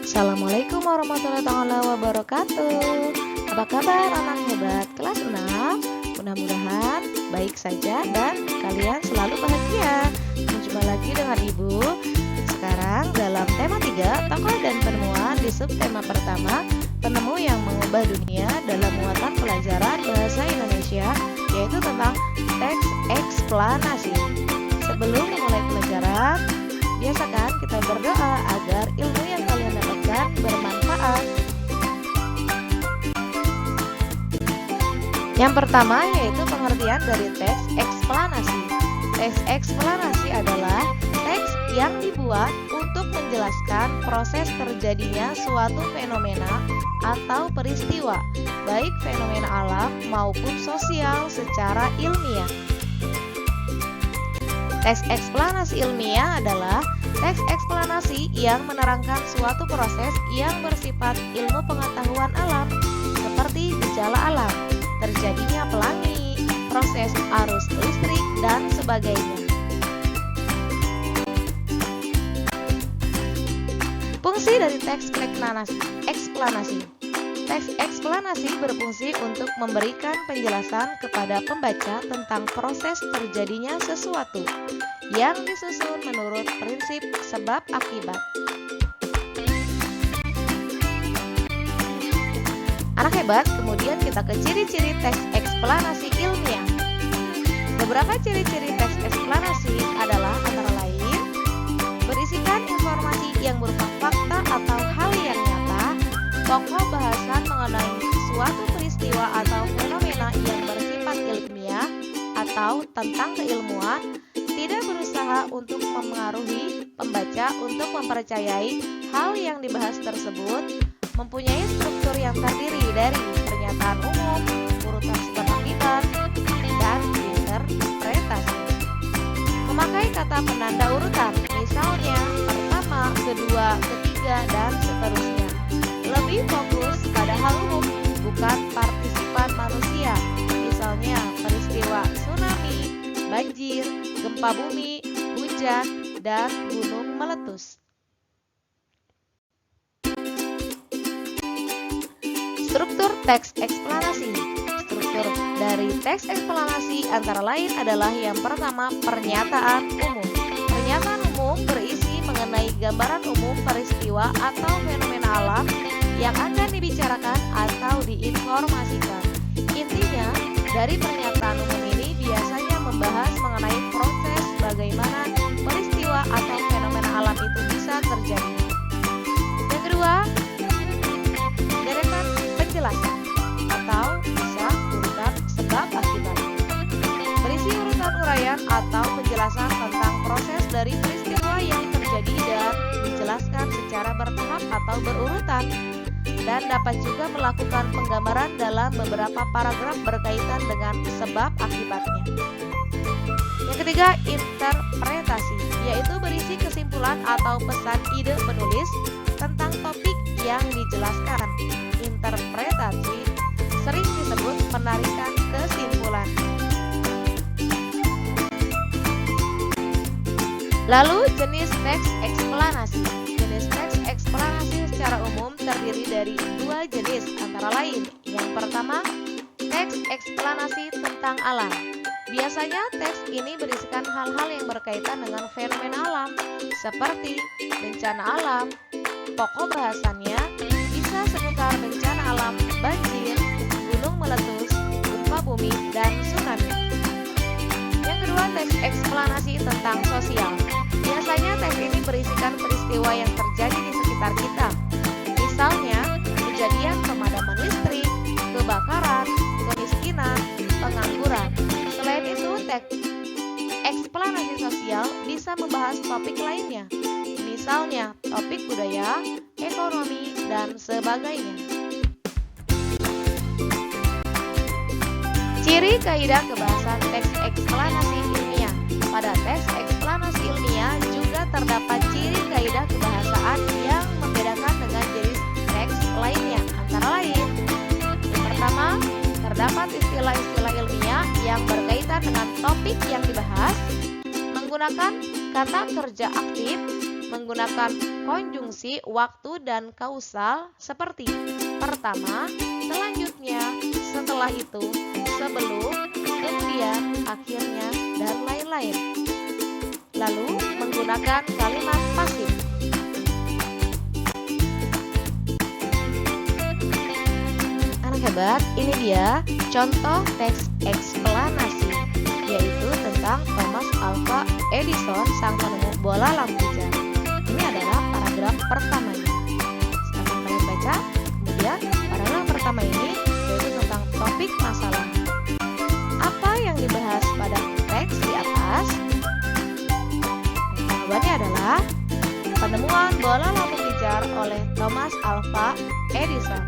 Assalamualaikum warahmatullahi wabarakatuh. Apa kabar anak hebat kelas 6? Mudah-mudahan baik saja dan kalian selalu bahagia. Berjumpa lagi dengan Ibu. Sekarang dalam tema 3, tokoh dan penemuan di subtema pertama, penemu yang mengubah dunia dalam muatan pelajaran bahasa Indonesia, yaitu tentang teks eksplanasi. Sebelum memulai pelajaran, biasakan kita berdoa agar ilmu yang kalian dapatkan bermanfaat. Yang pertama yaitu pengertian dari teks eksplanasi. Teks eksplanasi adalah teks yang dibuat untuk menjelaskan proses terjadinya suatu fenomena atau peristiwa, baik fenomena alam maupun sosial secara ilmiah. Teks eksplanasi ilmiah adalah teks eksplanasi yang menerangkan suatu proses yang bersifat ilmu pengetahuan alam, seperti gejala alam, terjadinya pelangi, proses arus listrik, dan sebagainya. Fungsi dari teks eksplanasi. Teks eksplanasi berfungsi untuk memberikan penjelasan kepada pembaca tentang proses terjadinya sesuatu yang disusun menurut prinsip sebab akibat. Anak hebat, kemudian kita ke ciri-ciri teks eksplanasi ilmiah. Beberapa ciri-ciri teks eksplanasi adalah antara lain berisikan informasi yang berupa fakta atau hal yang nyata, pokok bahasan mengenai suatu peristiwa atau fenomena yang bersifat ilmiah atau tentang keilmuan, tidak berusaha untuk mempengaruhi pembaca untuk mempercayai hal yang dibahas tersebut, mempunyai struktur yang terdiri dari pernyataan umum, urutan sebab akibat, dan interpretasi. Memakai kata penanda urutan, misalnya pertama, kedua, ketiga, dan seterusnya. Lebih fokus pada hal umum, bukan partisipan manusia, misalnya peristiwa tsunami, banjir, gempa bumi, hujan, dan gunung meletus. Struktur teks eksplanasi. Struktur dari teks eksplanasi antara lain adalah yang pertama, pernyataan umum. Pernyataan umum berisi mengenai gambaran umum peristiwa atau fenomena alam yang akan dibicarakan atau diinformasikan. Intinya, dari pernyataan umum ini biasanya membahas mengenai proses bagaimana peristiwa atau fenomena alam itu bisa terjadi. Yang kedua, deretan penjelasan atau bisa urutan sebab akibat. Berisi urutan uraian atau penjelasan tentang proses dari peristiwa yang terjadi dan dijelaskan secara bertahap atau berurutan, dan dapat juga melakukan penggambaran dalam beberapa paragraf berkaitan dengan sebab akibatnya. Yang ketiga, interpretasi, yaitu berisi kesimpulan atau pesan ide penulis tentang topik yang dijelaskan. Interpretasi sering disebut penarikan kesimpulan. Lalu jenis teks eksplanasi. Jenis teks eksplanasi secara umum terdiri dari dua jenis antara lain. Yang pertama, teks eksplanasi tentang alam. Biasanya teks ini berisikan hal-hal yang berkaitan dengan fenomena alam seperti bencana alam. Pokok bahasannya bisa seputar bencana alam, banjir, gunung meletus, gempa bumi, dan tsunami. Yang kedua, teks eksplanasi tentang sosial. Biasanya teks ini berisikan peristiwa yang terjadi di sekitar kita. Misalnya, kejadian pemadaman listrik, kebakaran, kemiskinan, pengangguran. Selain itu, teks eksplanasi sosial bisa membahas topik lainnya. Misalnya, topik budaya, ekonomi, dan sebagainya. Ciri kaidah kebahasan teks eksplanasi ilmiah. Pada teks eksplanasi ilmiah juga terdapat ciri kaidah kebahasaan yang membedakan dengan jenis teks lainnya. Antara lain, yang pertama, terdapat istilah-istilah ilmiah yang berkaitan dengan topik yang dibahas, menggunakan kata kerja aktif, menggunakan konjungsi waktu dan kausal seperti pertama, selanjutnya, setelah itu, sebelum, kemudian, akhirnya, dan lain-lain. Lalu, menggunakan kalimat pasif. Anak hebat, ini dia contoh teks eksplanasi, yaitu tentang Thomas Alva Edison, sang penemu bola lampu pijar. Ini adalah paragraf pertamanya. Silahkan kalian baca. Kemudian, paragraf pertama ini yaitu tentang topik masalah. Apa yang dibahas pada teks di atas? Jawabannya adalah penemuan bola lampu pijar oleh Thomas Alva Edison.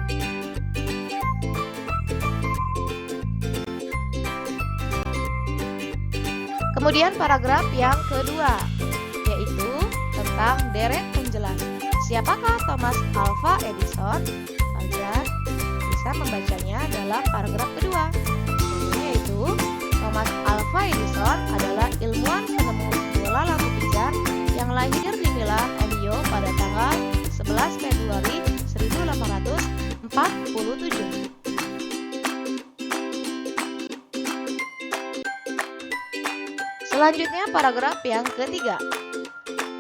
Kemudian paragraf yang kedua, yaitu tentang deret penjelas. Siapakah Thomas Alva Edison? Kalian bisa membacanya dalam paragraf kedua, yaitu Thomas Alva Edison adalah ilmuwan penemu bola lampu pijar yang lahir di Milan, Ohio pada tanggal 11 Februari 1847. Selanjutnya paragraf yang ketiga,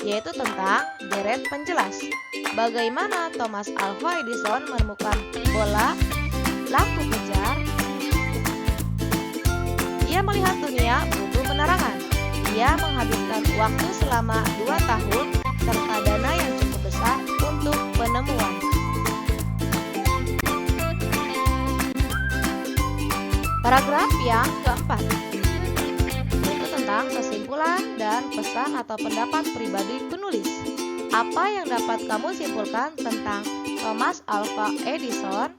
yaitu tentang deret penjelas. Bagaimana Thomas Alva Edison menemukan bola lampu pijar? Ia melihat dunia butuh penerangan. Ia menghabiskan waktu selama 2 tahun serta dana yang cukup besar untuk penemuan. Paragraf yang keempat, tentang kesimpulan dan pesan atau pendapat pribadi penulis. Apa yang dapat kamu simpulkan tentang Thomas Alva Edison?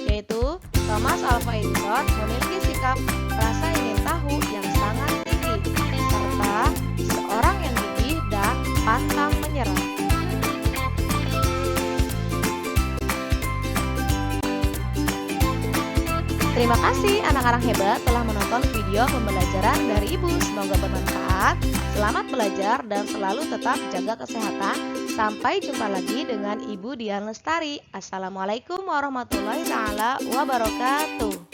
Yaitu, Thomas Alva Edison memiliki sikap rasa ingin tahu yang sangat tinggi, serta seorang yang gigih dan pantang menyerah. Terima kasih anak-anak hebat telah menonton video pembelajaran dari Ibu. Semoga bermanfaat. Selamat belajar dan selalu tetap jaga kesehatan. Sampai jumpa lagi dengan Ibu Dian Lestari. Assalamualaikum warahmatullahi wabarakatuh.